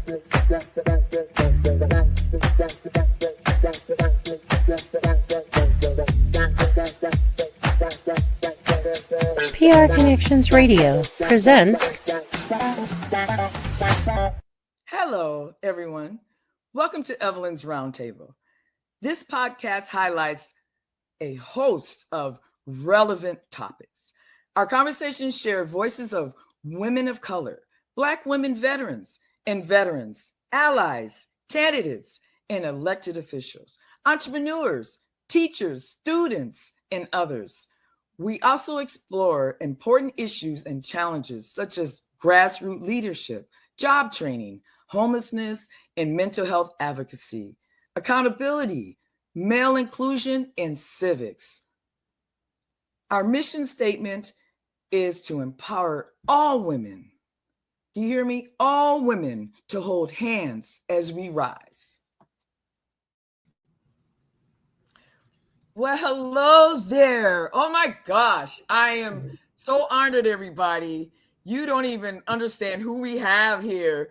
PR Connections Radio presents. Hello, everyone. Welcome to Evelyn's Roundtable. This podcast highlights a host of relevant topics. Our conversations share voices of women of color, Black women veterans and veterans, allies, candidates, and elected officials, entrepreneurs, teachers, students, and others. We also explore important issues and challenges such as grassroots leadership, job training, homelessness, and mental health advocacy, accountability, male inclusion, and civics. Our mission statement is to empower all women. Do you hear me? All women to hold hands as we rise. Well, hello there. Oh my gosh. I am so honored, everybody. You don't even understand who we have here.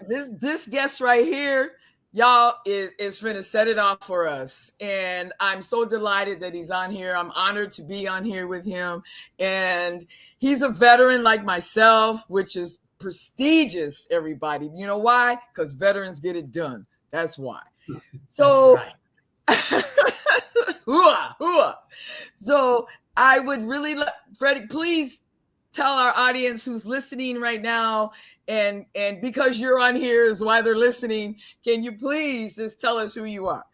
This guest right here, y'all, is finna set it off for us. And I'm so delighted that he's on here. I'm honored to be on here with him. And he's a veteran like myself, which is prestigious, everybody. You know why? Because veterans get it done. That's why. So, right. So I would really like, Freddie, please tell our audience who's listening right now, and because you're on here is why they're listening, can you please just tell us who you are?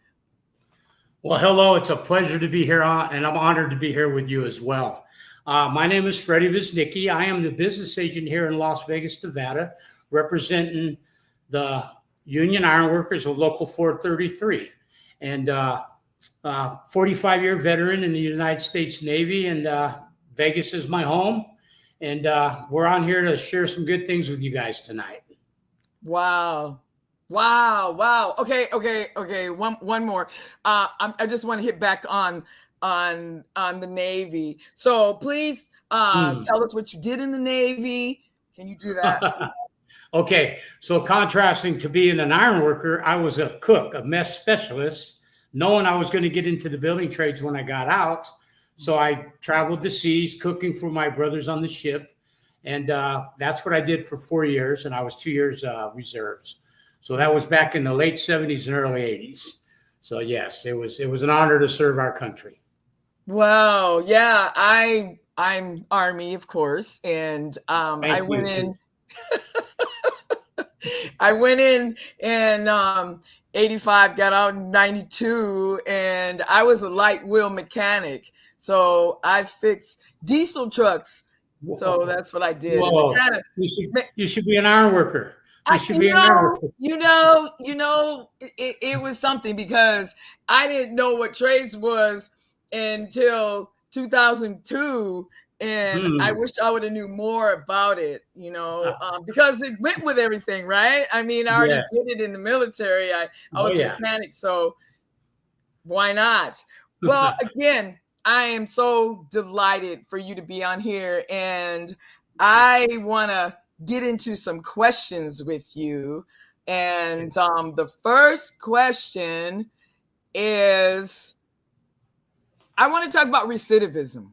Well, hello, it's a pleasure to be here, and I'm honored to be here with you as well. My name is Freddy V. I am the business agent here in Las Vegas, Nevada, representing the Union Ironworkers of Local 433. And 45-year veteran in the United States Navy, and Vegas is my home. And we're on here to share some good things with you guys tonight. Wow. Okay. One more. I just want to hit back on the Navy. So please tell us what you did in the Navy. Can you do that? Okay. So contrasting to being an ironworker, I was a cook, a mess specialist, knowing I was going to get into the building trades when I got out. So I traveled the seas, cooking for my brothers on the ship. And that's what I did for 4 years. And I was 2 years reserves. So that was back in the late 70s and early 80s. So yes, it was an honor to serve our country. Wow. Yeah, I'm Army, of course. And I went in. I went in 85, got out in 92, and I was a light wheel mechanic. So I fixed diesel trucks. Whoa. So that's what I did. Whoa. You should be an iron worker. It was something, because I didn't know what trades was until 2002. And I wish I would have knew more about it, because it went with everything, right? I mean, I already did it in the military. I was a mechanic, so why not? Well, again, I am so delighted for you to be on here, and I want to get into some questions with you. And the first question is, I want to talk about recidivism.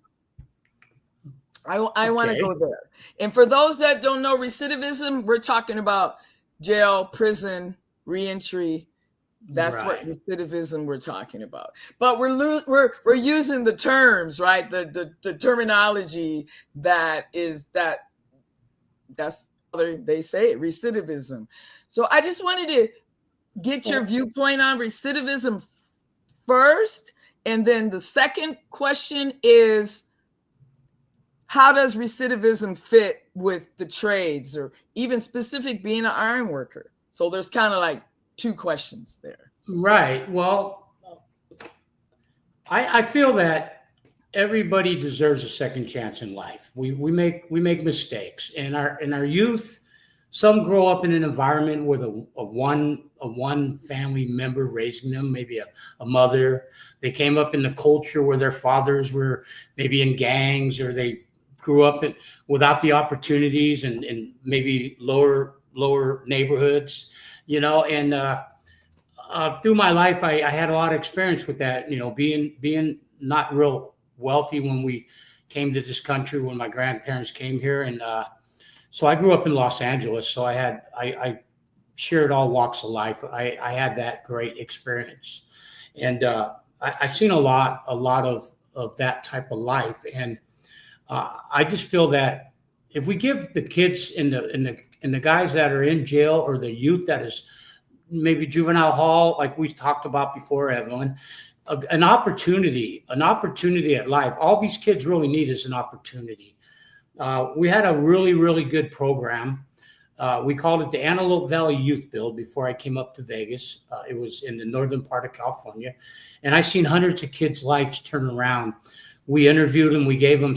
I want to go there. And for those that don't know recidivism, we're talking about jail, prison, reentry. That's right. What recidivism we're talking about. But we're using the terms, right? The terminology that's they say it, recidivism. So I just wanted to get your viewpoint on recidivism first, and then the second question is, how does recidivism fit with the trades, or even specific being an iron worker? So there's kind of like two questions there. Right. Well, I feel that everybody deserves a second chance in life. We make mistakes, and our youth. Some grow up in an environment with a one family member raising them, maybe a mother. They came up in the culture where their fathers were maybe in gangs, or they grew up without the opportunities and maybe lower lower neighborhoods, and through my life, I had a lot of experience with that, being not real wealthy when we came to this country, when my grandparents came here. And so I grew up in Los Angeles. So I shared all walks of life. I had that great experience. And I seen a lot of that type of life. And I just feel that if we give the kids and the guys that are in jail, or the youth that is maybe juvenile hall, like we talked about before, Evelyn, an opportunity at life. All these kids really need is an opportunity. We had a really, really good program. We called it the Antelope Valley Youth Build before I came up to Vegas. It was in the northern part of California. And I seen hundreds of kids' lives turn around. We interviewed them. We gave them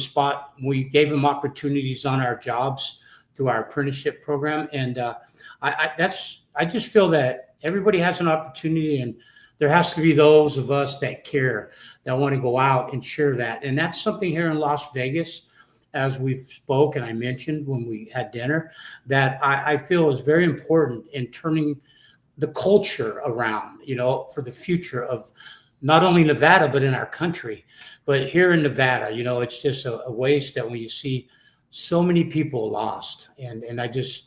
opportunities on our jobs through our apprenticeship program. And I just feel that everybody has an opportunity, and there has to be those of us that care, that want to go out and share that. And that's something here in Las Vegas, as we've spoke and I mentioned when we had dinner, that I feel is very important in turning the culture around, for the future of not only Nevada, but in our country. But here in Nevada, it's just a waste that when you see so many people lost. And it's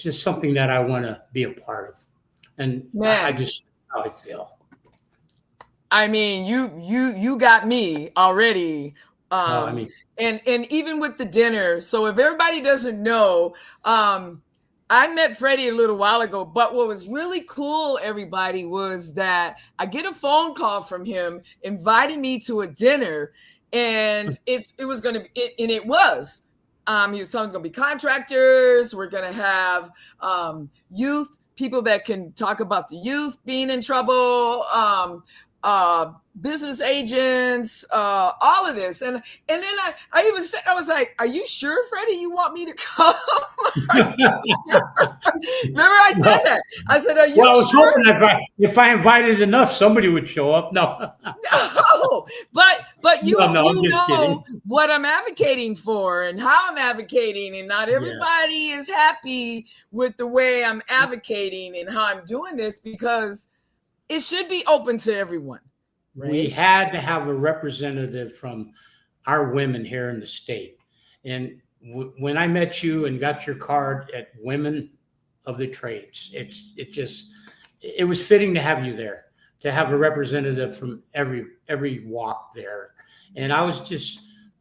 just something that I want to be a part of. And I just, how I feel. I mean, you got me already. And even with the dinner. So if everybody doesn't know, I met Freddie a little while ago, but what was really cool, everybody, was that I get a phone call from him inviting me to a dinner, and it was going to be, and it was. He was telling us going to be contractors. We're going to have youth, people that can talk about the youth being in trouble, business agents, all of this. And then I even said, I was like, are you sure, Freddie, you want me to come? Remember I said that? I said, are you I was sure? hoping that if I invited enough, somebody would show up. No. No, but you know kidding. what I'm advocating for and how I'm advocating, and not everybody is happy with the way I'm advocating and how I'm doing this, because it should be open to everyone. Right? We had to have a representative from our women here in the state. And when I met you and got your card at Women of the Trades, it was fitting to have you there, to have a representative from every walk there. And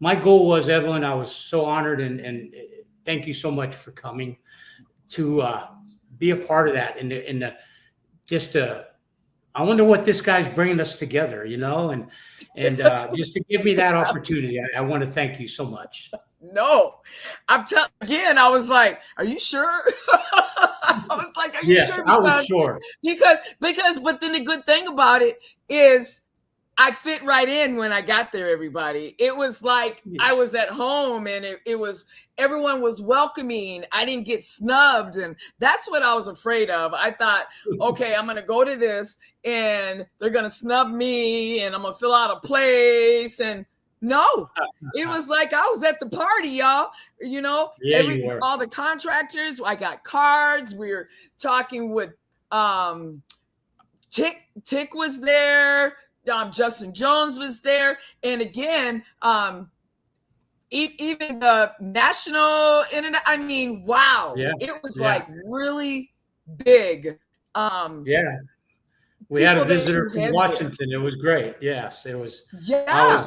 my goal was, Evelyn, I was so honored, and thank you so much for coming to be a part of that. I wonder what this guy's bringing us together, and just to give me that opportunity, I want to thank you so much. No, again, I was like, are you sure? I was like, are you sure? I was sure. Because, but then the good thing about it is I fit right in when I got there, everybody. It was like I was at home, and it was, everyone was welcoming. I didn't get snubbed. And that's what I was afraid of. I thought, okay, I'm going to go to this and they're going to snub me and I'm going to fill out a place. And no, it was like I was at the party, y'all. All the contractors, I got cards. We were talking with Tick was there. Justin Jones was there. And again, even the national internet, I mean, wow. Yeah. It was like really big. We had a visitor from Washington. It was great. Yes, it was. Yeah,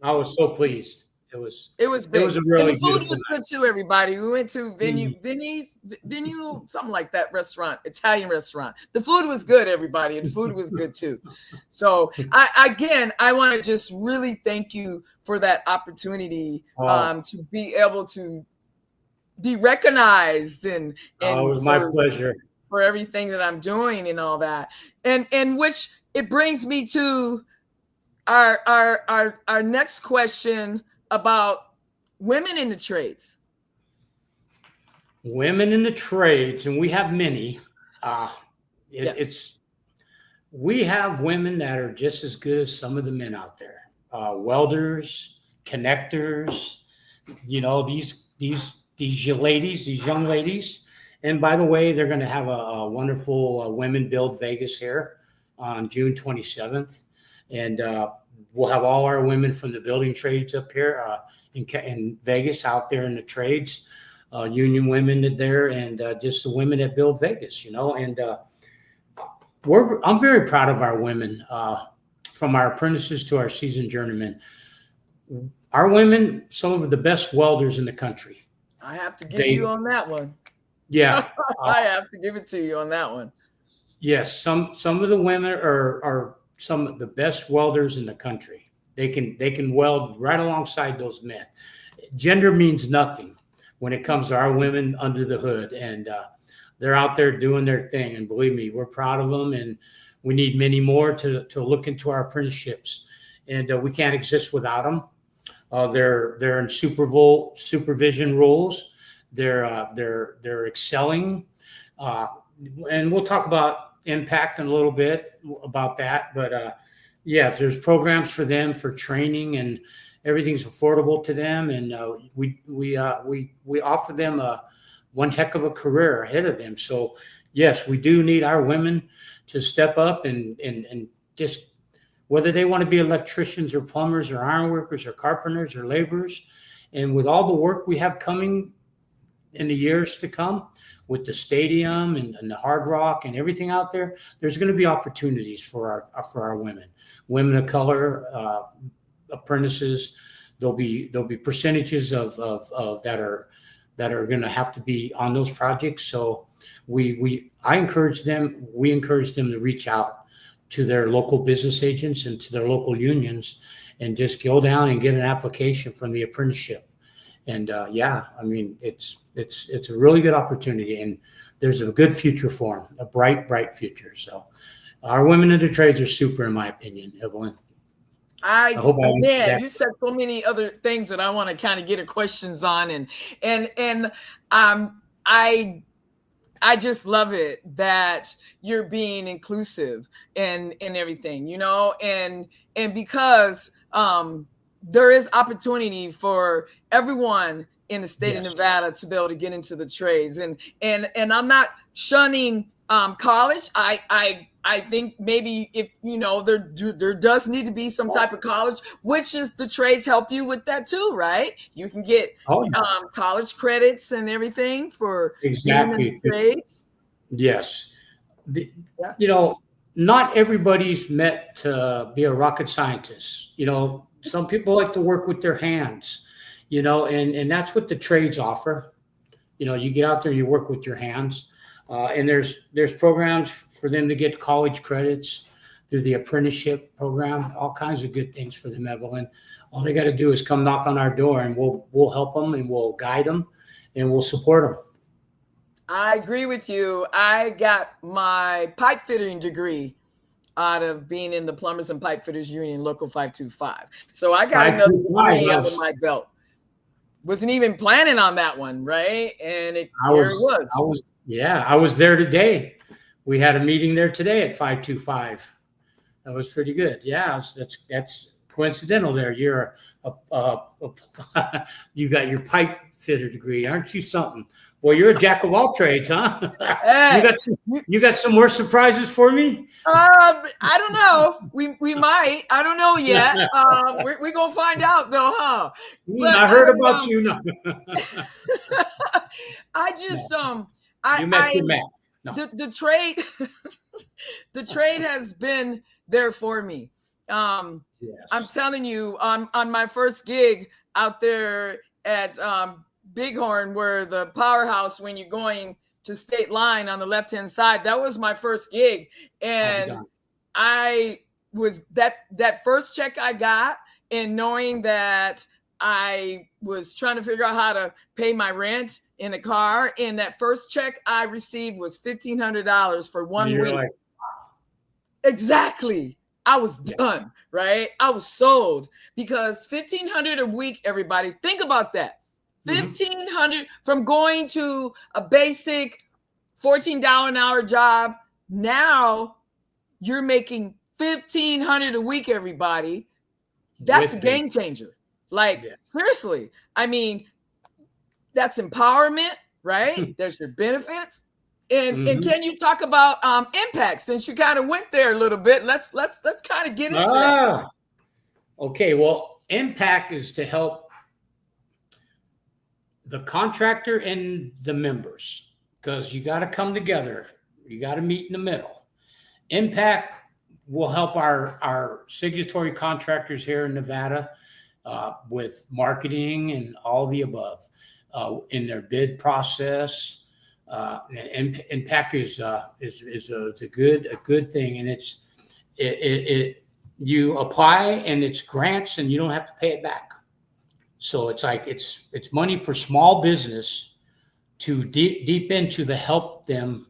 I was so pleased. It was big. It was a really and the food was night. Good too, everybody. We went to venue, something like that restaurant, Italian restaurant. The food was good, everybody, and the food was good too. So I want to just really thank you for that opportunity to be able to be recognized and it was my pleasure for everything that I'm doing and all that. And which it brings me to our next question about women in the trades. Women in the trades, and we have many. We have women that are just as good as some of the men out there. Welders, connectors, these these young ladies. And by the way, they're going to have a wonderful Women Build Vegas here on June 27th. And we'll have all our women from the building trades up here in Vegas, out there in the trades, union women there, and just the women that build Vegas, And I'm very proud of our women, from our apprentices to our seasoned journeymen. Our women, some of the best welders in the country. I have to give you on that one. Yeah. I have to give it to you on that one. Yes. Some of the women are some of the best welders in the country. They can weld right alongside those men. Gender means nothing when it comes to our women under the hood, and they're out there doing their thing. And believe me, we're proud of them, and we need many more to look into our apprenticeships. And we can't exist without them. They're in supervision roles. They're excelling, and we'll talk about impact in a little bit about that. But yes, there's programs for them for training, and everything's affordable to them. And we offer them one heck of a career ahead of them. So yes, we do need our women to step up and just, whether they want to be electricians or plumbers or ironworkers or carpenters or laborers. And with all the work we have coming in the years to come with the stadium and the Hard Rock and everything out there, there's going to be opportunities for our women of color, apprentices. There'll be percentages of that are going to have to be on those projects. So we encourage them to reach out to their local business agents and to their local unions, and just go down and get an application from the apprenticeship. And it's a really good opportunity, and there's a good future for them, a bright future. So our women in the trades are super, in my opinion, Evelyn. I hope you said so many other things that I want to kind of get a questions on, and I just love it that you're being inclusive and everything, and because there is opportunity for everyone in the state of Nevada to be able to get into the trades, and I'm not shunning college. I think maybe if there does need to be some type of college, which is the trades help you with that too, right? You can get college credits and everything for exactly trades. Yes, not everybody's meant to be a rocket scientist. Some people like to work with their hands. And that's what the trades offer. You get out there, you work with your hands. And there's programs for them to get college credits through the apprenticeship program, all kinds of good things for them, Evelyn. All they got to do is come knock on our door, and we'll help them, and we'll guide them, and we'll support them. I agree with you. I got my pipe fitting degree out of being in the Plumbers and Pipe Fitters Union, Local 525. So I got another degree under my belt. Wasn't even planning on that one, right? And I was there today. We had a meeting there today at 525. That was pretty good. Yeah, that's coincidental there. You're you got your pipe fitter degree, aren't you? Something. Well, you're a jack of all trades, huh? You got some more surprises for me? I don't know. We might. I don't know yet. We're gonna find out though, huh? But I heard about you. No. I just you met your match. No. The trade the trade has been there for me. Yes. I'm telling you, on my first gig out there at Bighorn, where the powerhouse, when you're going to state line on the left-hand side, that was my first gig. And I was that first check I got, and knowing that I was trying to figure out how to pay my rent in a car, and that first check I received was $1,500 for 1 week. Like, exactly. I was done, right? I was sold, because $1,500 a week, everybody, think about that. $1,500 from going to a basic $14 an hour job. Now you're making $1,500 a week, everybody. That's a game changer. Like, seriously. I mean, That's empowerment, right? There's your benefits. And can you talk about impact, since you kind of went there a little bit? Let's kind of get into that. Okay, well, impact is to help the contractor and the members, because you got to come together. You got to meet in the middle. Impact will help our signatory contractors here in Nevada with marketing and all the above in their bid process. Impact is a good thing, and it you apply and it's grants and you don't have to pay it back. So it's like it's money for small business to deep into the help them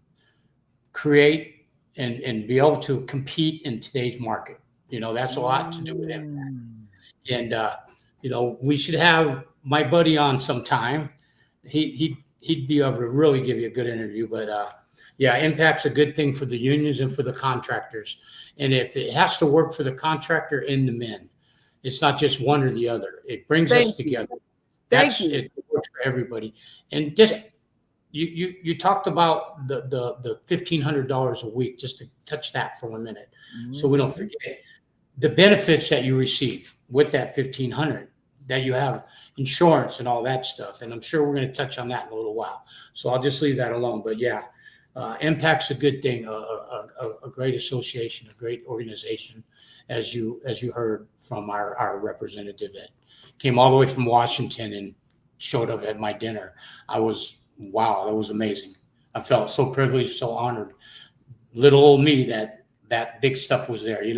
create and be able to compete in today's market. That's a lot to do with impact. And we should have my buddy on sometime. He'd be able to really give you a good interview. But impact's a good thing for the unions and for the contractors. And if it has to work for the contractor and the men, it's not just one or the other. It brings us together. Thank you. It works for everybody. And just you talked about the $1,500 a week. Just to touch that for 1 minute, so we don't forget the benefits that you receive with that $1,500. That you have insurance and all that stuff. And I'm sure we're going to touch on that in a little while. So I'll just leave that alone. But impact's a good thing, a great association, a great organization, as you heard from our representative that came all the way from Washington and showed up at my dinner. That was amazing. I felt so privileged, so honored. Little old me that big stuff was there. It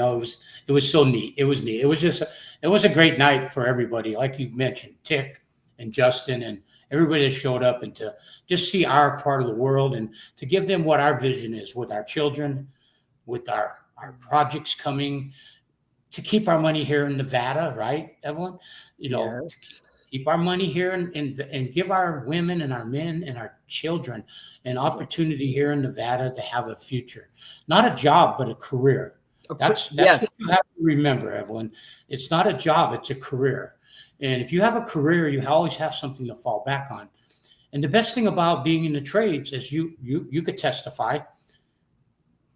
was so neat. It was neat. It was a great night for everybody. Like you mentioned, Tick and Justin and everybody that showed up, and to just see our part of the world and to give them what our vision is with our children, with our projects coming, to keep our money here in Nevada, right, Evelyn? Yes. Keep our money here and give our women and our men and our children an opportunity here in Nevada to have a future. Not a job, but a career. That's what you have to remember, Evelyn. It's not a job, it's a career. And if you have a career, you always have something to fall back on. And the best thing about being in the trades, as you could testify,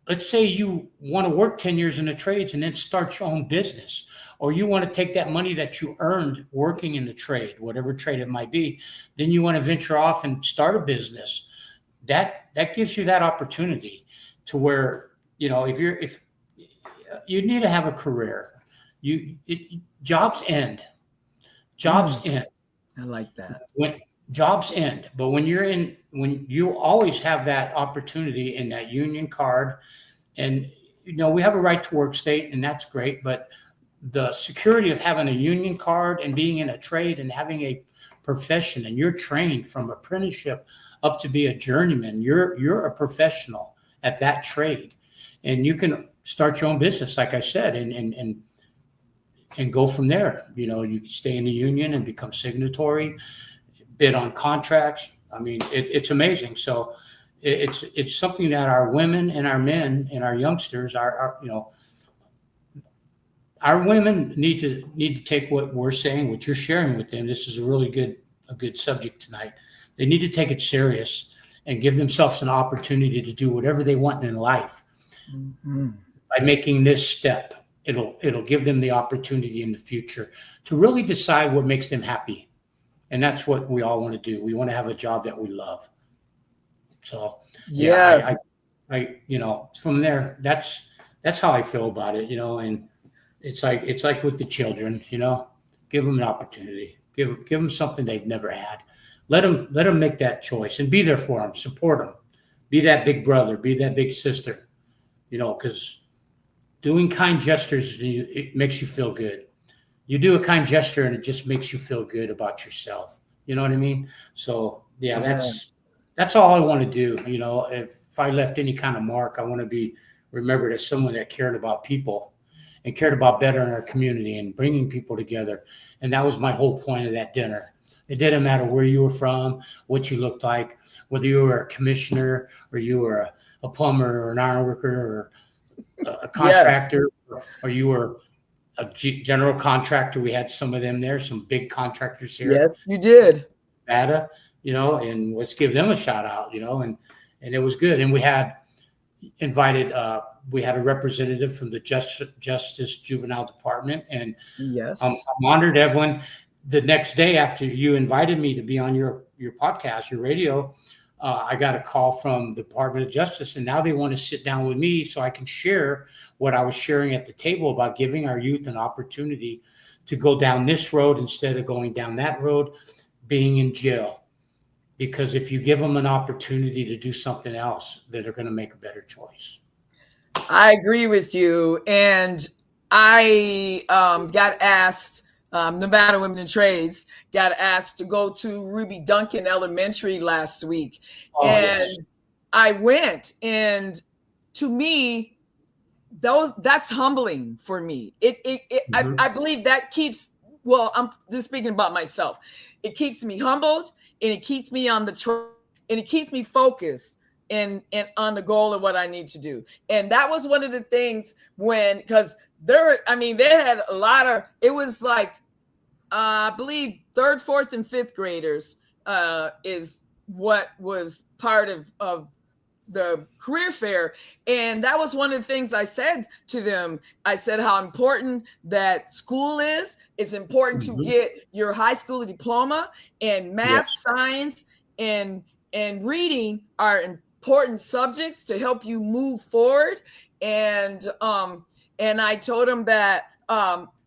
let's say you want to work 10 years in the trades and then start your own business, or you want to take that money that you earned working in the trade, whatever trade it might be, then you want to venture off and start a business. That gives you that opportunity to where, if you need to have a career, jobs end. Jobs end. I like that. When jobs end, but when you always have that opportunity in that union card, and we have a right to work state, and that's great, but the security of having a union card and being in a trade and having a profession, and you're trained from apprenticeship up to be a journeyman, you're a professional at that trade, and you can start your own business, like I said, and go from there. You stay in the union and become signatory, bid on contracts. I mean, it's amazing. So it's something that our women and our men and our youngsters our women need to take what we're saying, what you're sharing with them. This is a good subject tonight. They need to take it serious and give themselves an opportunity to do whatever they want in life. By making this step, it'll give them the opportunity in the future to really decide what makes them happy. And that's what we all want to do. We want to have a job that we love. So I from there, that's how I feel about it, and it's like with the children, give them an opportunity, give them something they've never had. Let them make that choice and be there for them, support them, be that big brother, be that big sister, because doing kind gestures, it makes you feel good. You do a kind gesture and it just makes you feel good about yourself. You know what I mean? So that's all I want to do. If I left any kind of mark, I want to be remembered as someone that cared about people and cared about bettering our community and bringing people together. And that was my whole point of that dinner. It didn't matter where you were from, what you looked like, whether you were a commissioner or you were a plumber or an iron worker or a contractor, or you were a general contractor. We had some of them there, some big contractors here. Yes, you did. Nevada. and let's give them a shout out, and it was good. And we had invited, we had a representative from the Justice Juvenile Department, and Yes. I'm honored, Evelyn. The next day after you invited me to be on your podcast, your radio, I got a call from the Department of Justice, and now they want to sit down with me so I can share what I was sharing at the table about giving our youth an opportunity to go down this road instead of going down that road, being in jail. Because if you give them an opportunity to do something else, then they're going to make a better choice. I agree with you. And I got asked, Nevada Women in Trades got asked to go to Ruby Duncan Elementary last week. Yes. I went, and to me, that's humbling for me. I believe that keeps, I'm just speaking about myself. It keeps me humbled, and it keeps me on the track, and it keeps me focused and on the goal of what I need to do. And that was one of the things because they had a lot of, it was like, I believe 3rd, 4th, and 5th graders is what was part of the career fair. And that was one of the things I said to them. I said how important that school is. It's important to get your high school diploma, and math, science, and reading are important subjects to help you move forward. And I told them that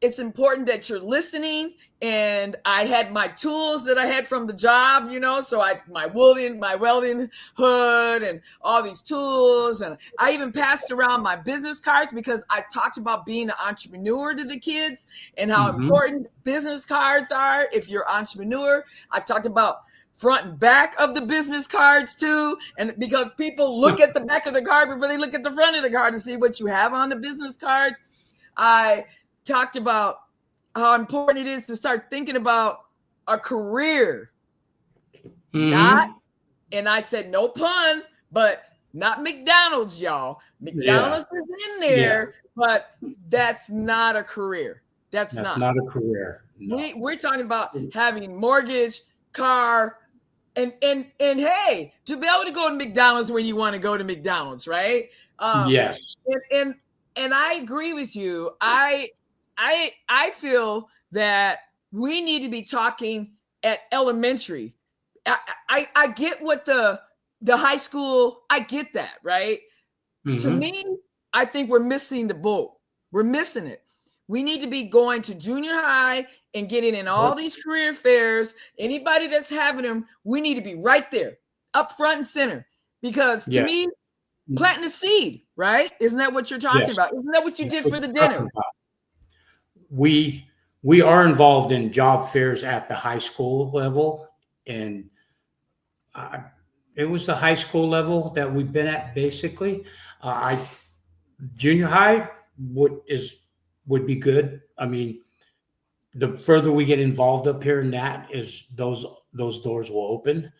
it's important that you're listening. And I had my tools that I had from the job, so my welding hood and all these tools. And I even passed around my business cards because I talked about being an entrepreneur to the kids and how important business cards are if you're an entrepreneur. I talked about front and back of the business cards too. And because people look at the back of the card before they look at the front of the card to see what you have on the business card. I talked about how important it is to start thinking about a career. And I said, no pun, but not McDonald's, y'all. McDonald's is in there, but that's not a career. That's not a career. No. We're talking about having mortgage, car, and hey, to be able to go to McDonald's when you want to go to McDonald's, right? Yes. And I agree with you. I feel that we need to be talking at elementary. I get what the high school, I get that, right? To me, I think we're missing the boat. We're missing it. We need to be going to junior high and getting in all these career fairs. Anybody that's having them, we need to be right there, up front and center. Because to me, planting a seed, right? Isn't that what you're talking about? Isn't that what you did for the dinner? We are involved in job fairs at the high school level, and it was the high school level that we've been at basically. Junior high would be good. I mean, the further we get involved up here in that is those doors will open,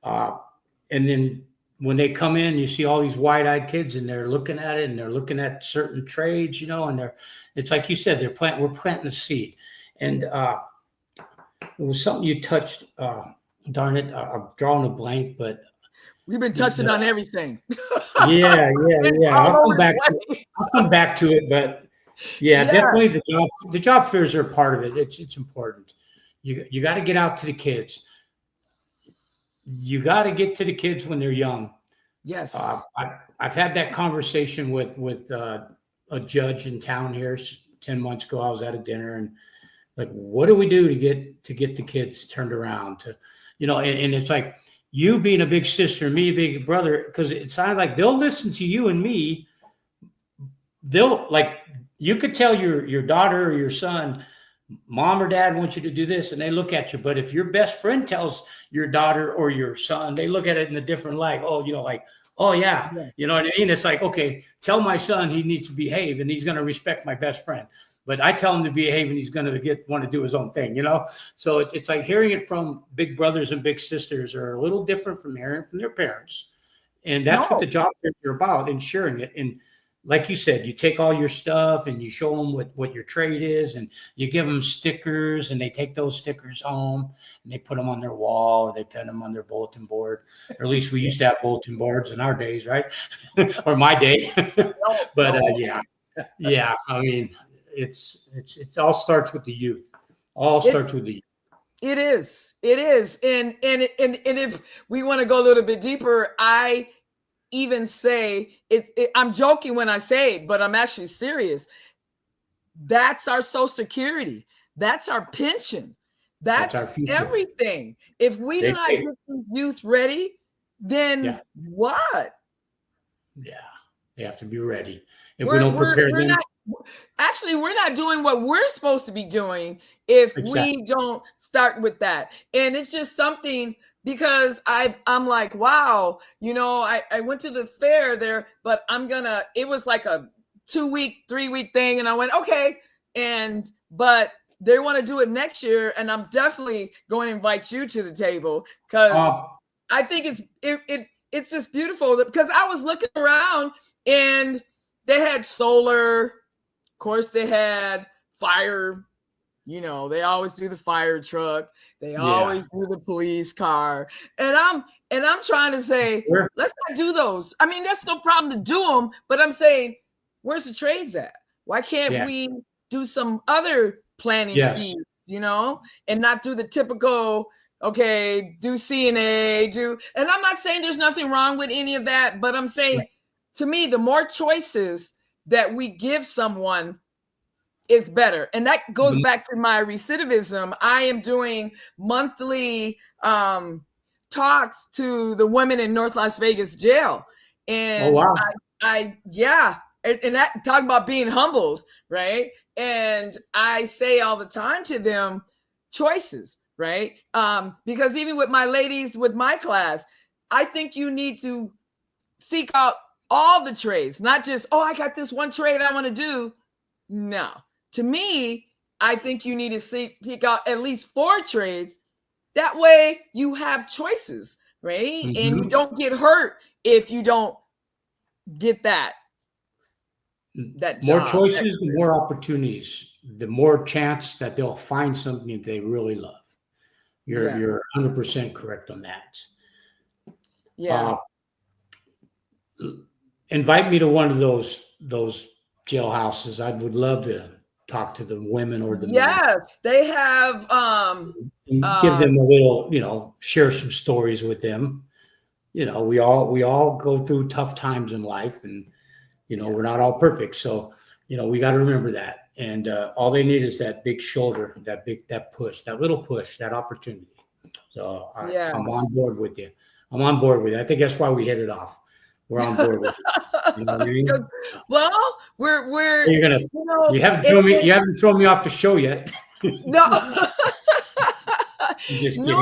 and then when they come in, you see all these wide-eyed kids, and they're looking at it, and they're looking at certain trades, and it's like you said, we're planting a seed. And it was something you touched, darn it, I'm drawing a blank, but we've been touching on everything. Yeah. I'll come back to it, but definitely the job fairs are a part of it. It's important. You got to get out to the kids. You got to get to the kids when they're young. Yes. I've had that conversation with a judge in town here 10 months ago. I was at a dinner, and like, what do we do to get the kids turned around to, and it's like you being a big sister, me a big brother, because it sounds like they'll listen to you and me. They'll like, you could tell your daughter or your son, mom or dad wants you to do this, and they look at you. But if your best friend tells your daughter or your son, they look at it in a different light. Oh, oh yeah. You know what I mean? It's like, okay, tell my son he needs to behave and he's going to respect my best friend. But I tell him to behave and he's going to want to do his own thing, So it's like hearing it from big brothers and big sisters are a little different from hearing from their parents. And that's what the job fairs are about, ensuring it. And like you said, you take all your stuff and you show them what your trade is, and you give them stickers, and they take those stickers home and they put them on their wall, or they pin them on their bulletin board. Or at least we used to have bulletin boards in our days, right? Or my day. But yeah. I mean, it all starts with the youth. All starts with the youth. It is. And if we want to go a little bit deeper, I even say I'm joking when I say it, but I'm actually serious. That's our Social Security. That's our pension. That's our future. Everything. If we do not get the youth ready, then what? Yeah, they have to be ready. If we don't prepare them. We're not doing what we're supposed to be doing if we don't start with that. And it's just something, because I'm like, wow, I went to the fair there, but it was like a 2-week, 3-week thing. And I went, okay. But they want to do it next year. And I'm definitely going to invite you to the table, because I think it's just beautiful, because I was looking around and they had solar. Of course, they had fire. They always do the fire truck. They always do the police car. And I'm trying to say, let's not do those. I mean, that's no problem to do them, but I'm saying, where's the trades at? Why can't we do some other planning seeds, and not do the typical, okay, do CNA, and I'm not saying there's nothing wrong with any of that, but I'm saying, to me, the more choices that we give someone is better. And that goes back to my recidivism. I am doing monthly talks to the women in North Las Vegas jail. And and that, talk about being humbled, right? And I say all the time to them, choices, right? Because even with my ladies, with my class, I think you need to seek out all the trades, not just, I got this one trade I want to do. No. To me, I think you need to seek out at least 4 trades. That way you have choices, right? Mm-hmm. And you don't get hurt if you don't get that job. More choices, the more opportunities, the more chance that they'll find something that they really love. You're 100% correct on that. Yeah. Invite me to one of those jailhouses. I would love to talk to the women or the men. They have give them a little, share some stories with them. We all go through tough times in life, and we're not all perfect. So, we got to remember that. And all they need is that big shoulder, that push, that little push, that opportunity. So I'm on board with you. I think that's why we hit it off. We're on board with it. You know what I mean? Well, we're you haven't thrown me off the show yet. No. No,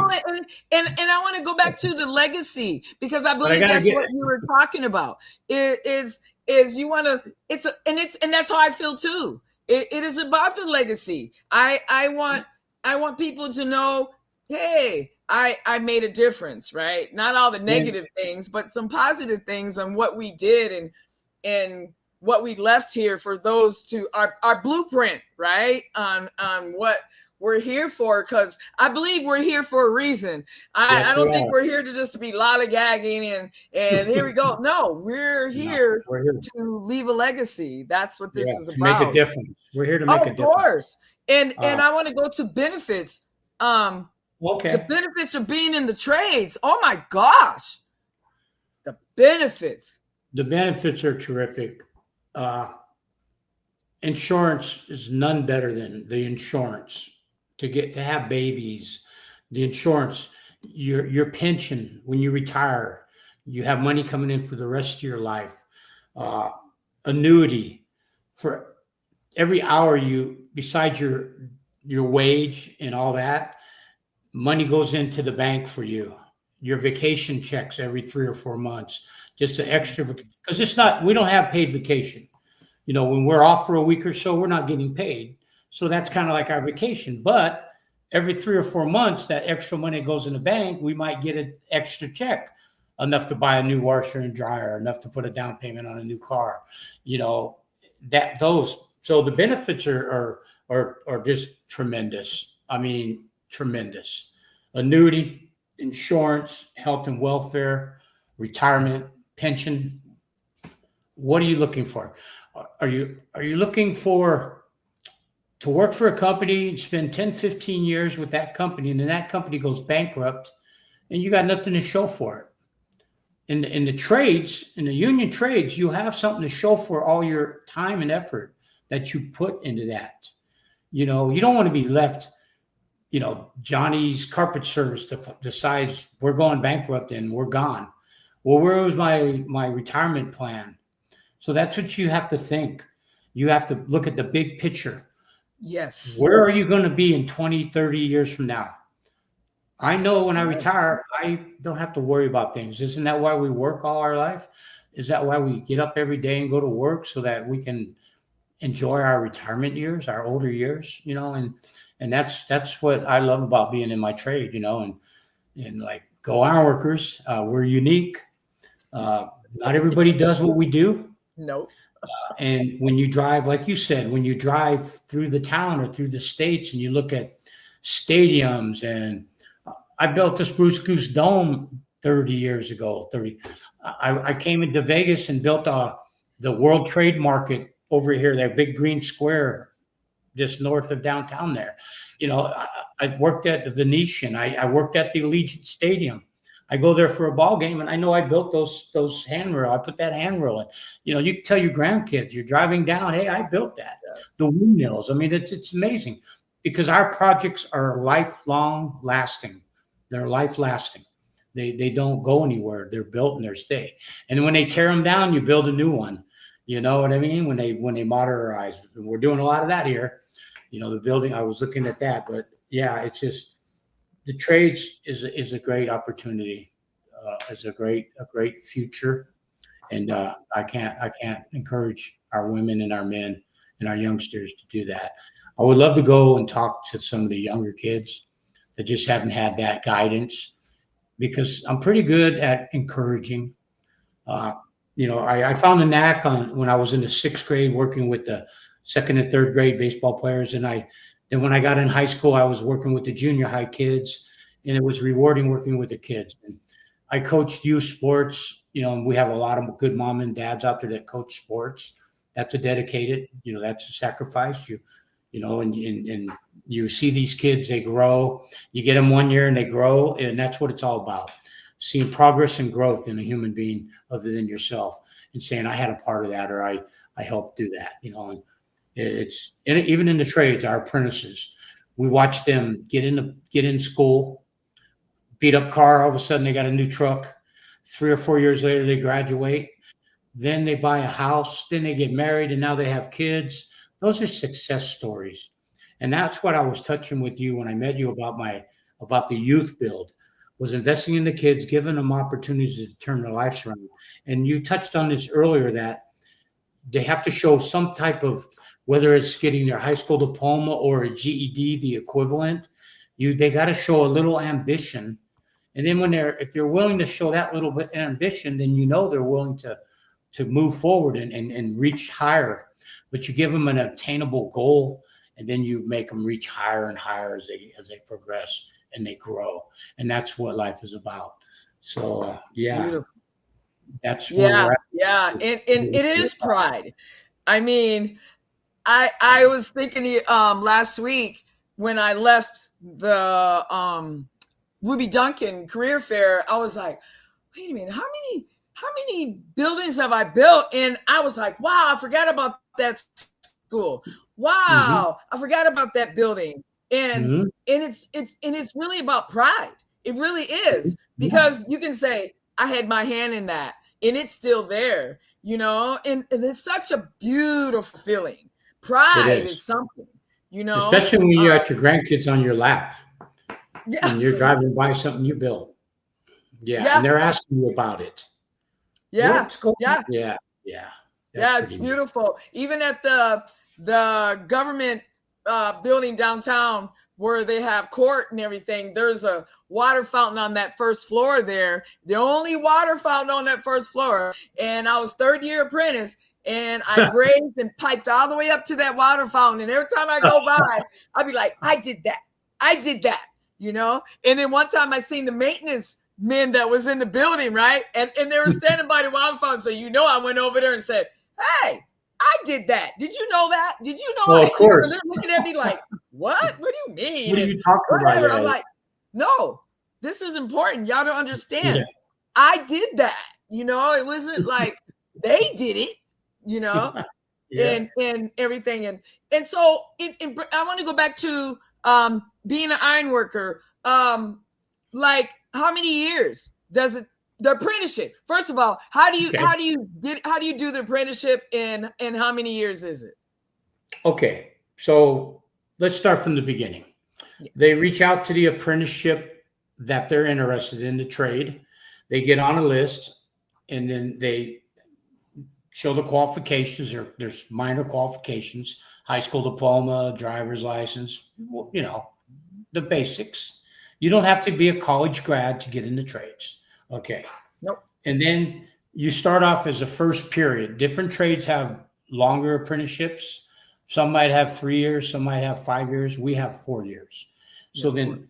and I want to go back to the legacy, because I believe that's what you were talking about. Is you want to, and that's how I feel too. It is about the legacy. I want people to know, hey, I made a difference, right? Not all the negative things, but some positive things on what we did and what we left here for those to our blueprint, right? On what we're here for, because I believe we're here for a reason. I don't think we're here to just be lollygagging and here we go. No, we're here to leave a legacy. That's what this is about. Make a difference. We're here to make a difference. Of course. And I want to go to benefits. Okay. The benefits of being in the trades. Oh my gosh. The benefits. The benefits are terrific. Insurance is none better than the insurance to have babies. The insurance, your pension when you retire, you have money coming in for the rest of your life. Annuity for every hour besides your wage and all that, money goes into the bank for you. Your vacation checks every 3 or 4 months, just an extra, because we don't have paid vacation. When we're off for a week or so, we're not getting paid. So that's kind of like our vacation. But every 3 or 4 months, that extra money goes in the bank. We might get an extra check enough to buy a new washer and dryer, enough to put a down payment on a new car, you know, that those. So the benefits are just tremendous. I mean, tremendous. Annuity, insurance, health and welfare, retirement, pension. What are you looking for? Are you looking for to work for a company and spend 10, 15 years with that company, and then that company goes bankrupt and you got nothing to show for it? In the trades, in the union trades, you have something to show for all your time and effort that you put into that. You know, you don't want to be left, you know, Johnny's carpet service decides we're going bankrupt and we're gone. Well, where was my retirement plan? So that's what you have to think. You have to look at the big picture. Yes. Where are you going to be in 20, 30 years from now? I know when I retire, I don't have to worry about things. Isn't that why we work all our life? Is that why we get up every day and go to work, so that we can enjoy our retirement years, our older years, you know? And that's what I love about being in my trade, you know, and like Go Iron Workers, we're unique. Not everybody does what we do. Nope. And when you drive, like you said, when you drive through the town or through the states and you look at stadiums, and I built the Spruce Goose Dome 30 years ago. I came into Vegas and built the World Trade Market over here, that big green square just north of downtown there. You know, I worked at the Venetian. I worked at the Allegiant Stadium. I go there for a ball game, and I know I built those handrail. I put that handrail in. You know, you can tell your grandkids, you're driving down, hey, I built that. Yeah. The windmills. I mean, it's amazing, because our projects are lifelong lasting. They're life lasting. They don't go anywhere. They're built and they stay. And when they tear them down, you build a new one. You know what I mean? When they modernize, we're doing a lot of that here. You know, the building. I was looking at that, but yeah, it's just the trades is a great opportunity. It's a great future, and I can't encourage our women and our men and our youngsters to do that. I would love to go and talk to some of the younger kids that just haven't had that guidance, because I'm pretty good at encouraging. You know, I found a knack when I was in the 6th grade working with the 2nd and 3rd grade baseball players. And then when I got in high school, I was working with the junior high kids, and it was rewarding working with the kids. And I coached youth sports, you know, and we have a lot of good mom and dads out there that coach sports. That's a dedicated, you know, that's a sacrifice. You know, and you see these kids, they grow. You get them 1 year and they grow, and that's what it's all about. Seeing progress and growth in a human being other than yourself, and saying I had a part of that, or I helped do that, you know. And even in the trades, our apprentices, we watch them get in school, beat up car, all of a sudden they got a new truck. 3 or 4 years later, they graduate. Then they buy a house, then they get married, and now they have kids. Those are success stories. And that's what I was touching with you when I met you about the youth build, was investing in the kids, giving them opportunities to turn their lives around. And you touched on this earlier, that they have to show some type of, whether it's getting their high school diploma or a GED, the equivalent, they got to show a little ambition. And then if they're willing to show that little bit of ambition, then you know they're willing to move forward and reach higher. But you give them an attainable goal, and then you make them reach higher and higher as they progress and they grow. And that's what life is about. So yeah, beautiful. That's where we're at. Yeah, and it is pride. I mean, I was thinking last week when I left the Ruby Duncan career fair, I was like, wait a minute, how many buildings have I built? And I was like, wow, I forgot about that school. Wow, I forgot about that building. And it's really about pride. It really is, because you can say I had my hand in that, and it's still there, you know. And it's such a beautiful feeling. Pride is something, you know, especially when you're at your grandkids on your lap, and you're driving by something you built. Yeah. And they're asking you about it. Yeah. Yeah. It's beautiful. Even at the government building downtown where they have court and everything, there's a water fountain on that first floor there, the only water fountain on that first floor. And I was third-year apprentice, and I grazed and piped all the way up to that water fountain. And every time I go by, I'd be like, I did that, you know? And then one time I seen the maintenance men that was in the building, right? And they were standing by the water fountain. So, you know, I went over there and said, hey, I did that. Did you know that? Did you know? Well, of course. They're looking at me like, what? What do you mean? What are you talking about? I'm like, no, this is important. Y'all don't understand. Yeah. I did that. You know, it wasn't like they did it, you know, Yeah. and everything. And so I want to go back to being an iron worker. Like, how many years does it, the apprenticeship? First of all, how do you do the apprenticeship, and how many years is it? Okay, so let's start from the beginning. Yes. They reach out to the apprenticeship that they're interested in, the trade. They get on a list, and then they show the qualifications. There's minor qualifications: high school diploma, driver's license, you know, the basics. You don't have to be a college grad to get into trades. Okay. Nope. And then you start off as a first period. Different trades have longer apprenticeships. Some might have 3 years, some might have 5 years. We have 4 years. So then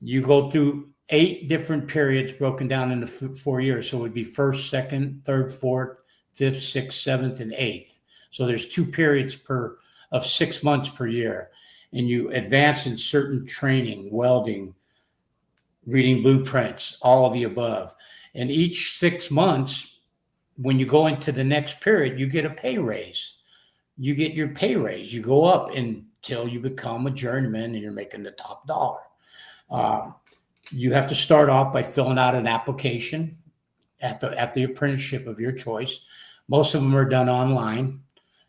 you go through 8 different periods broken down into 4 years. So it would be first, second, third, fourth, fifth, sixth, seventh, and eighth. So there's 2 periods of 6 months per year. And you advance in certain training, welding, reading blueprints, all of the above. And each 6 months, when you go into the next period, you get a pay raise. You get your pay raise. You go up until you become a journeyman and you're making the top dollar. You have to start off by filling out an application at the apprenticeship of your choice. Most of them are done online.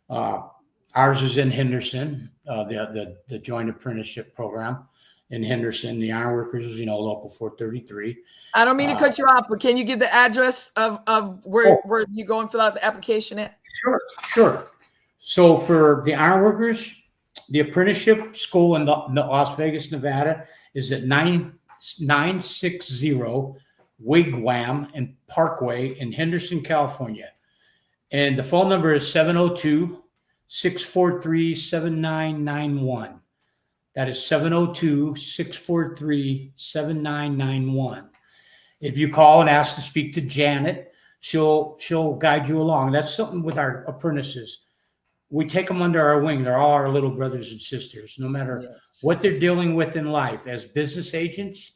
Ours is in Henderson, the joint apprenticeship program in Henderson. The ironworkers is, local 433. I don't mean to cut you off, but can you give the address of where you go and fill out the application at? Sure. So for the ironworkers, the apprenticeship school in Las Vegas, Nevada is at 960 Wigwam and Parkway in Henderson, California. And the phone number is 702-643-7991. That is 702-643-7991. If you call and ask to speak to Janet, she'll guide you along. That's something with our apprentices. We take them under our wing. They're all our little brothers and sisters, no matter what they're dealing with in life. As business agents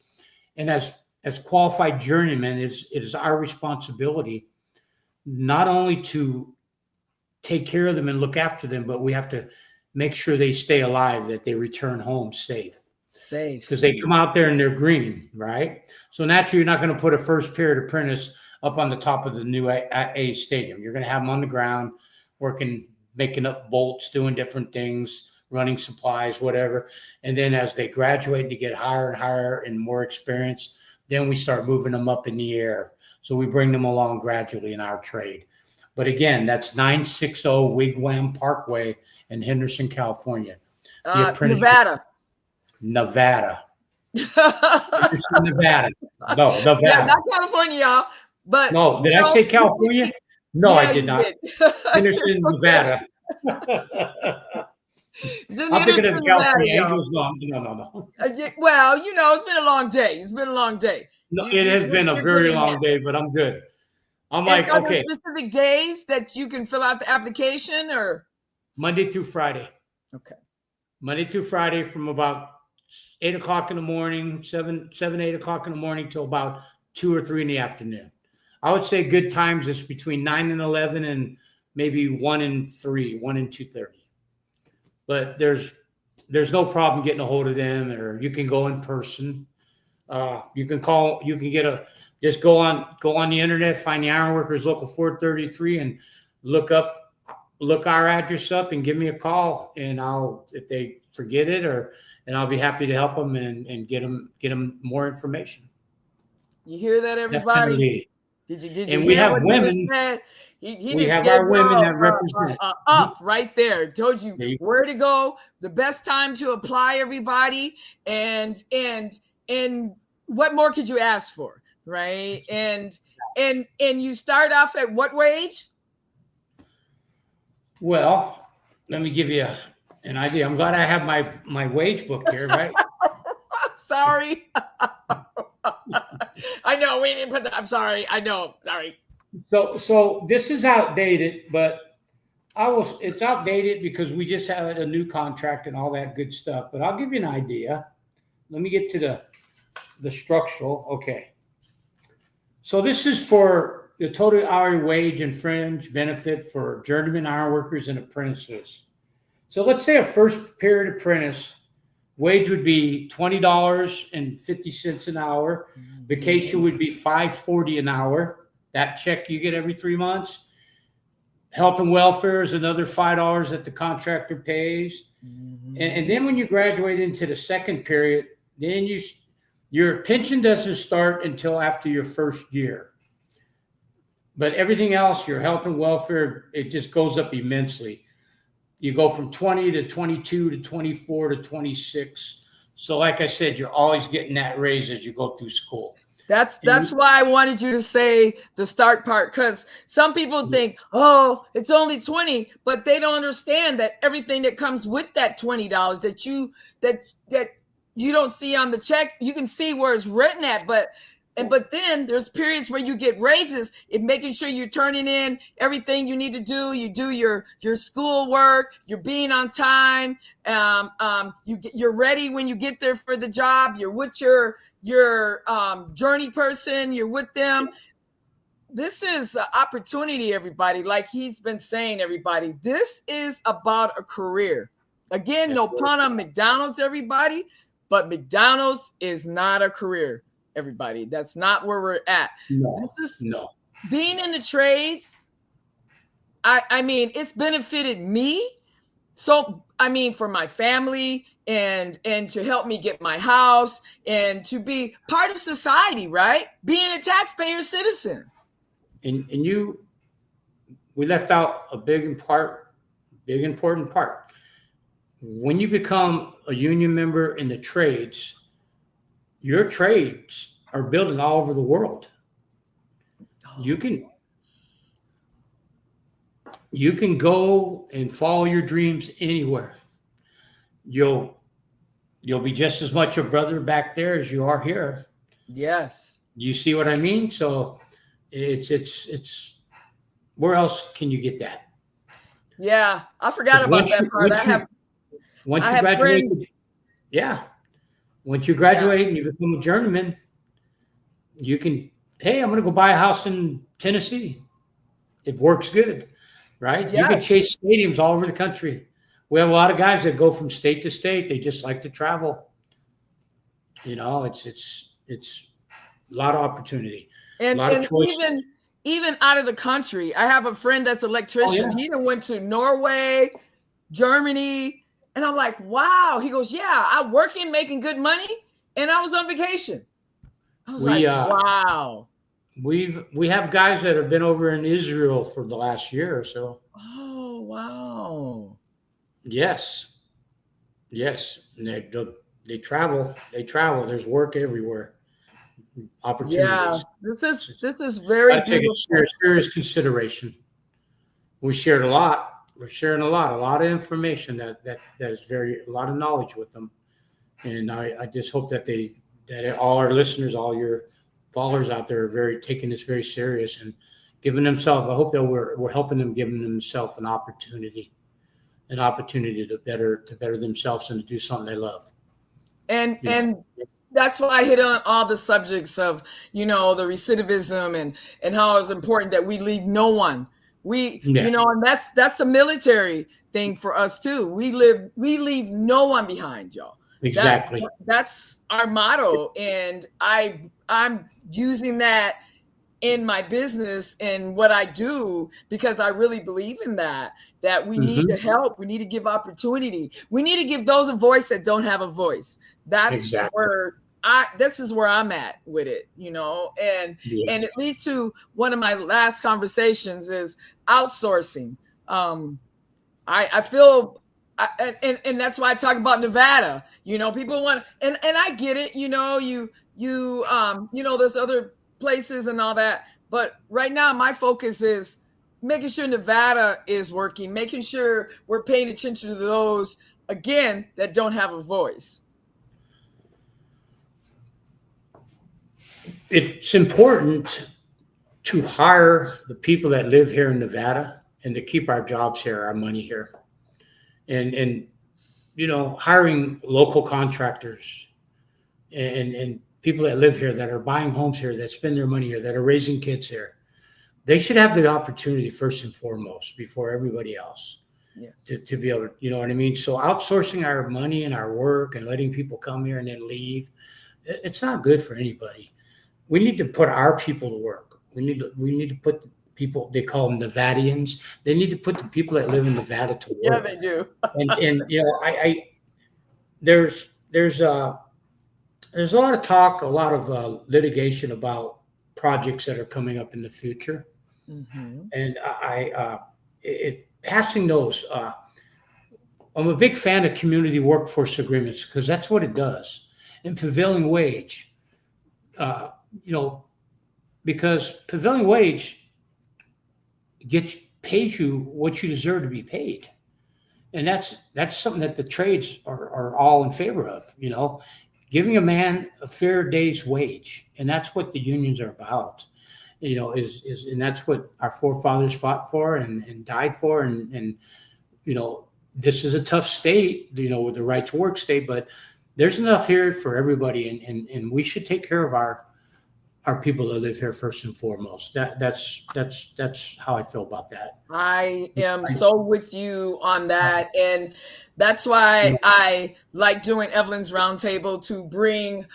and as qualified journeymen, it is our responsibility not only to take care of them and look after them, but we have to make sure they stay alive, that they return home safe. Because they come out there and they're green, right? So naturally, you're not going to put a first period apprentice up on the top of the new A stadium. You're going to have them on the ground working, making up bolts, doing different things, running supplies, whatever. And then as they graduate and they get higher and higher and more experience, then we start moving them up in the air. So we bring them along gradually in our trade. But again, that's 960 Wigwam Parkway in Henderson, California. Nevada. Henderson, Nevada. No, Nevada. Yeah, not California, y'all. But no, did I say California? No, I did not. Henderson, Nevada. I'm thinking of California Angels. No. Well, it's been a long day. No, it has been a very long day, but I'm good. I'm like, okay. Specific days that you can fill out the application, or Monday through Friday. Okay. Monday through Friday from about 8 o'clock in the morning, 8 o'clock in the morning till about 2 or 3 in the afternoon. I would say good times is between 9 and 11 and maybe 1 and 3, 1 and 2:30. But there's no problem getting a hold of them, or you can go in person. You can call, just go on the internet, find the Ironworkers Local 433 and look our address up and give me a call, and if they forget it, and I'll be happy to help them and get them more information. You hear that, everybody? Definitely. Did you we hear have what women. We have our women that represent up right there. Told you where to go, the best time to apply, everybody, and what more could you ask for, right? And you start off at what wage? Well, let me give you an idea. I'm glad I have my wage book here, right? Sorry. I know we didn't put that. I'm sorry. I know. Sorry. So this is outdated, but it's outdated because we just had a new contract and all that good stuff. But I'll give you an idea. Let me get to the structural. Okay. So this is for the total hourly wage and fringe benefit for journeyman iron workers and apprentices. So let's say a first period apprentice wage would be $20.50 an hour. Vacation would be $5.40 an hour. That check you get every 3 months. Health and welfare is another $5 that the contractor pays. And then when you graduate into the second period, then your pension doesn't start until after your first year. But everything else, your health and welfare, it just goes up immensely. You go from 20 to 22 to 24 to 26. So like I said, you're always getting that raise as you go through school. That's why I wanted you to say the start part, because some people think, oh, it's only 20, but they don't understand that everything that comes with that $20 that you don't see on the check, you can see where it's written at, but then there's periods where you get raises, making sure you're turning in everything you need to do. You do your school work, you're being on time, you're ready when you get there for the job, you're with your journey person, you're with them. This is an opportunity, everybody. Like he's been saying, everybody, this is about a career. Again, no pun on McDonald's, everybody, but McDonald's is not a career. Everybody, that's not where we're at. Being in the trades. I mean, it's benefited me. So, I mean, for my family and to help me get my house and to be part of society, right? Being a taxpayer citizen. And we left out a big important part. When you become a union member in the trades, your trades are building all over the world. You can go and follow your dreams anywhere. You'll be just as much a brother back there as you are here. Yes. You see what I mean? So it's where else can you get that? Yeah, I forgot about that part. Once you graduate, once you graduate and you become a journeyman, you can, hey, I'm going to go buy a house in Tennessee. It works good, right? Yes. You can chase stadiums all over the country. We have a lot of guys that go from state to state. They just like to travel. You know, it's a lot of opportunity, and even out of the country. I have a friend that's an electrician. He even went to Norway, Germany. And I'm like, wow. He goes, yeah, I'm working, making good money, and I was on vacation. I was wow. We have guys that have been over in Israel for the last year or so. Oh, wow. Yes. And they travel. There's work everywhere. Opportunities. Yeah, this is very beautiful. Serious consideration. We shared a lot. We're sharing a lot of information that is a lot of knowledge with them. And I just hope that all our listeners, all your followers out there are taking this very serious and giving themselves, I hope that we're helping them, giving themselves an opportunity to better themselves and to do something they love. And that's why I hit on all the subjects of, the recidivism and how it's important that we leave no one. And that's a military thing for us too. We leave no one behind, y'all. Exactly. That's our motto. And I'm using that in my business and what I do, because I really believe in that we need to help. We need to give opportunity. We need to give those a voice that don't have a voice. That's where this is where I'm at with it, and it leads to one of my last conversations is outsourcing. I feel, and that's why I talk about Nevada. People want, and I get it. there's other places and all that. But right now, my focus is making sure Nevada is working, making sure we're paying attention to those, again, that don't have a voice. It's important to hire the people that live here in Nevada and to keep our jobs here, our money here. And hiring local contractors and people that live here, that are buying homes here, that spend their money here, that are raising kids here. They should have the opportunity first and foremost before everybody else. Yes. To be able to, you know what I mean? So outsourcing our money and our work and letting people come here and then leave, it's not good for anybody. We need to put our people to work. We need to put the people, they call them Nevadians. They need to put the people that live in Nevada to work. Yeah, they do. and there's a lot of talk, a lot of litigation about projects that are coming up in the future. Mm-hmm. And passing those, I'm a big fan of community workforce agreements because that's what it does. And prevailing wage, because prevailing wage pays you what you deserve to be paid. And that's something that the trades are all in favor of, giving a man a fair day's wage. And that's what the unions are about, and that's what our forefathers fought for and died for. And this is a tough state, with the right to work state, but there's enough here for everybody. And we should take care of our people that live here first and foremost. That's how I feel about that. I am so with you on that. And that's why I like doing Evelyn's Roundtable, to bring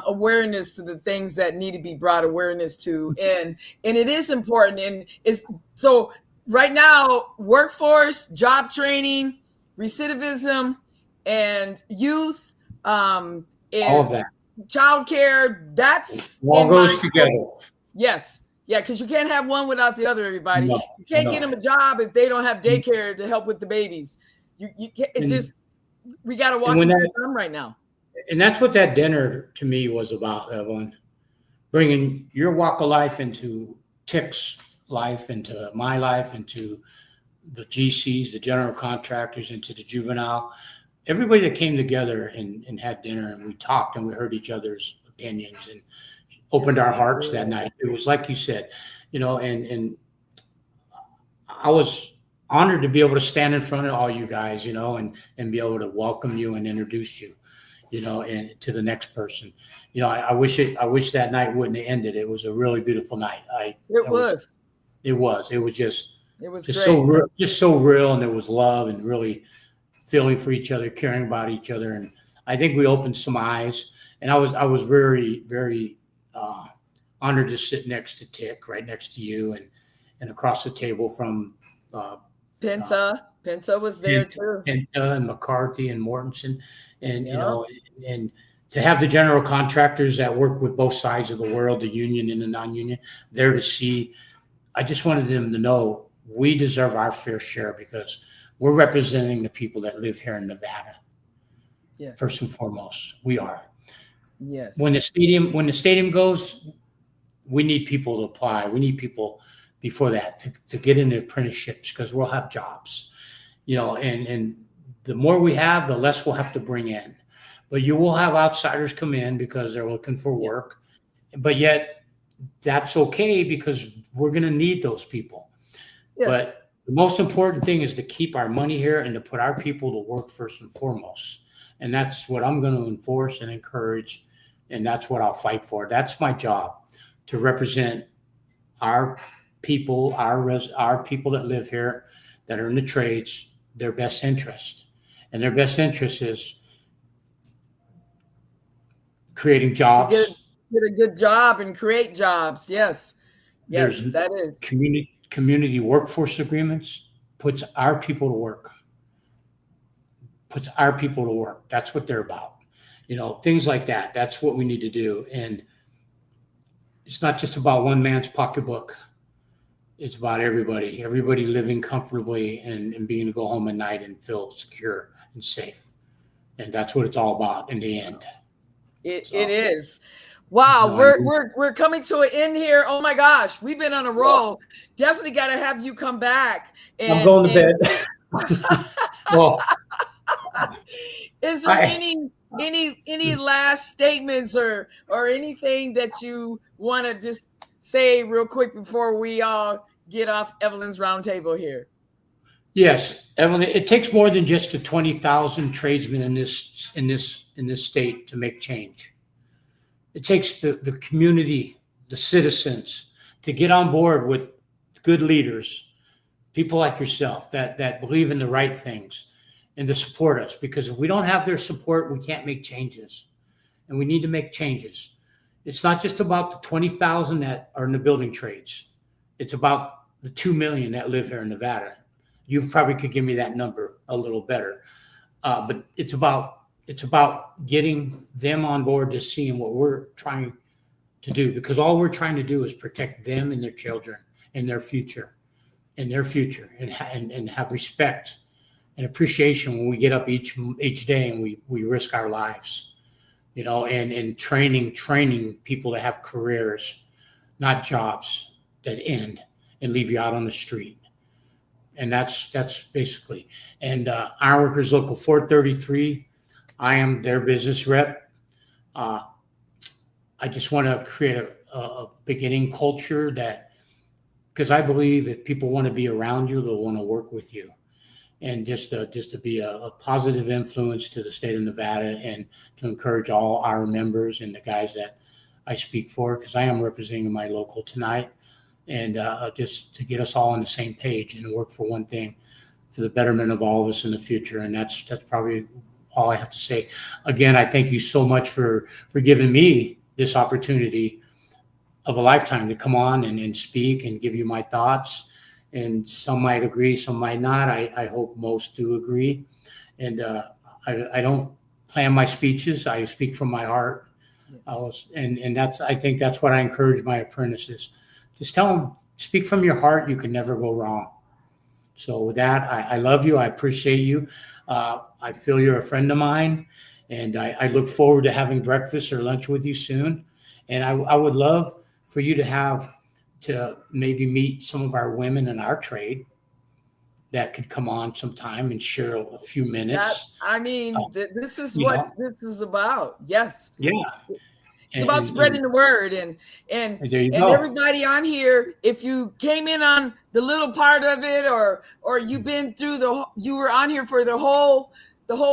awareness to the things that need to be brought awareness to. And it is important. And so right now, workforce, job training, recidivism, and youth, all of that. Childcare, that's all goes together. Yes. Yeah, because you can't have one without the other, everybody. No, you can't get them a job if they don't have daycare to help with the babies. You can't, we got to walk into them right now. And that's what that dinner to me was about, Evelyn. Bringing your walk of life into Tick's life, into my life, into the GCs, the general contractors, into the juvenile. Everybody that came together and had dinner, and we talked and we heard each other's opinions and opened our hearts that night. It was like you said, and I was honored to be able to stand in front of all you guys, and be able to welcome you and introduce you, and to the next person. I wish that night wouldn't have ended. It was a really beautiful night. It was just great. so real, and there was love and really feeling for each other, caring about each other. And I think we opened some eyes, and I was very, very honored to sit next to Tick, right next to you, and across the table from Penta was there too. Penta and McCarthy and Mortensen, and and to have the general contractors that work with both sides of the world, the union and the non-union, there to see. I just wanted them to know we deserve our fair share because we're representing the people that live here in Nevada. Yes. First and foremost, we are. Yes. When the stadium goes, we need people to apply. We need people before that to get into apprenticeships because we'll have jobs, and the more we have, the less we'll have to bring in. But you will have outsiders come in because they're looking for work. Yes. But yet that's okay because we're going to need those people. Yes. But the most important thing is to keep our money here and to put our people to work first and foremost. And that's what I'm going to enforce and encourage. And that's what I'll fight for. That's my job, to represent our people, our people that live here, that are in the trades, their best interest. And their best interest is creating jobs. Get a good job and create jobs. Yes. Yes, that is. Community workforce agreements puts our people to work. That's what they're about. Things like that. That's what we need to do. And it's not just about one man's pocketbook. It's about everybody living comfortably and being able to go home at night and feel secure and safe. And that's what it's all about in the end. It is. Wow, we're coming to an end here. Oh my gosh, we've been on a roll. Definitely got to have you come back. I'm going to bed. Well, is there any last statements or anything that you want to just say real quick before we all get off Evelyn's Roundtable here? Yes, Evelyn, it takes more than just the 20,000 tradesmen in this state to make change. It takes the community, the citizens, to get on board with good leaders, people like yourself that believe in the right things and to support us. Because if we don't have their support, we can't make changes. And we need to make changes. It's not just about the 20,000 that are in the building trades. It's about the 2 million that live here in Nevada. You probably could give me that number a little better. But it's about getting them on board to seeing what we're trying to do, because all we're trying to do is protect them and their children and their future and have respect and appreciation when we get up each day and we risk our lives, and training people to have careers, not jobs that end and leave you out on the street. And that's basically. And Ironworkers Local 433, I am their business rep. I just want to create a beginning culture because I believe if people want to be around you, they'll want to work with you. And just to be a positive influence to the state of Nevada and to encourage all our members and the guys that I speak for, because I am representing my local tonight. And just to get us all on the same page and work for one thing, for the betterment of all of us in the future. And that's probably all I have to say. Again, I thank you so much for giving me this opportunity of a lifetime to come on and speak and give you my thoughts. And some might agree, some might not. I hope most do agree. And I don't plan my speeches. I speak from my heart. Yes. I think that's what I encourage my apprentices. Just tell them, speak from your heart. You can never go wrong. So with that, I love you. I appreciate you. I feel you're a friend of mine, and I look forward to having breakfast or lunch with you soon. And I would love for you to maybe meet some of our women in our trade that could come on sometime and share a few minutes. This is what this is about. Yes. Yeah. It's about spreading the word and everybody on here. If you came in on the little part of it, or you've been through you were on here for the whole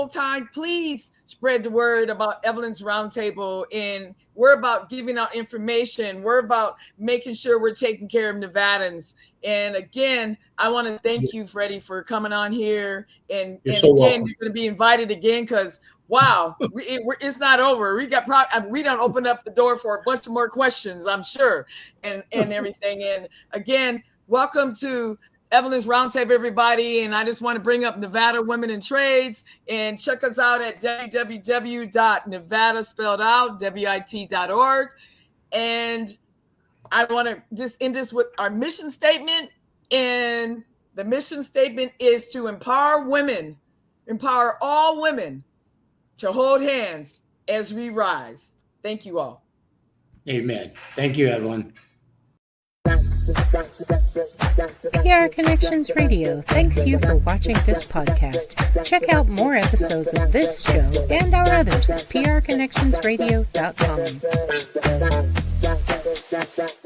time, please spread the word about Evelyn's Roundtable. And we're about giving out information. We're about making sure we're taking care of Nevadans. And again, I want to thank you, Freddie, for coming on here. And welcome. You're going to be invited again because. Wow, it's not over. We don't open up the door for a bunch of more questions, I'm sure, and everything. And again, welcome to Evelyn's Roundtable, everybody. And I just want to bring up Nevada Women in Trades, and check us out at www.nevada.wit.org. And I want to just end this with our mission statement. And the mission statement is to empower all women to hold hands as we rise. Thank you all. Amen. Thank you, Evelyn. PR Connections Radio thanks you for watching this podcast. Check out more episodes of this show and our others at prconnectionsradio.com.